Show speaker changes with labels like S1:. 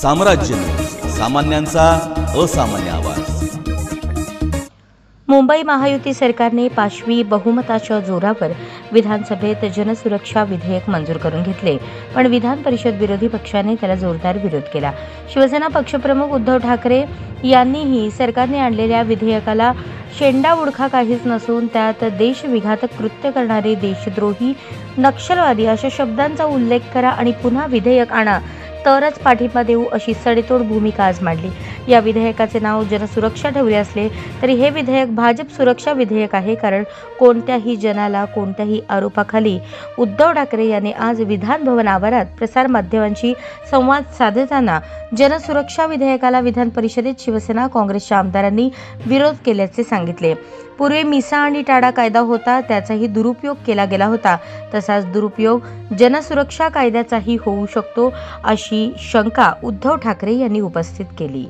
S1: साम्राज्य, सामान्यांचा असामान्य आवाज।
S2: मुंबई महायुती सरकारने 5वी बहुमताच्या जोरावर विधानसभेत जनसुरक्षा विधेयक मंजूर करून घेतले, पण विधान परिषद विरोधी पक्षाने त्याला जोरदार विरोध केला। शिवसेना पक्षप्रमुख उद्धव ठाकरे यांनीही सरकारने आणलेल्या विधेयकाला शेंडावुडखा काहीच नसून त्यात देशविघातक कृत्य करणारे, देशद्रोही, नक्षलवादी अशा शब्दांचा उल्लेख करा आणि पुन्हा विधेयक आणा तरच पाठिंबा देऊ अशी सडेतोड भूमिका आज मांडली। या विधेयकाचे नाव जनसुरक्षा ठेवले असले तरी हे विधेयक भाजप सुरक्षा विधेयक आहे, कारण कोणत्याही जनाला कोणत्याही आरोपाखाली उद्धव ठाकरे यांनी आज विधान भवन आवारात प्रसारमाध्यमांशी संवाद साधताना जनसुरक्षा विधेयकाला विधान परिषदेत शिवसेना काँग्रेसच्या आमदारांनी विरोध केल्याचे सांगितले। पूर्वी मिसा आणि टाडा कायदा होता, त्याचाही दुरुपयोग केला गेला होता, तसाच दुरुपयोग जनसुरक्षा कायद्याचाही होऊ शकतो अशी शंका उद्धव ठाकरे यांनी उपस्थित केली।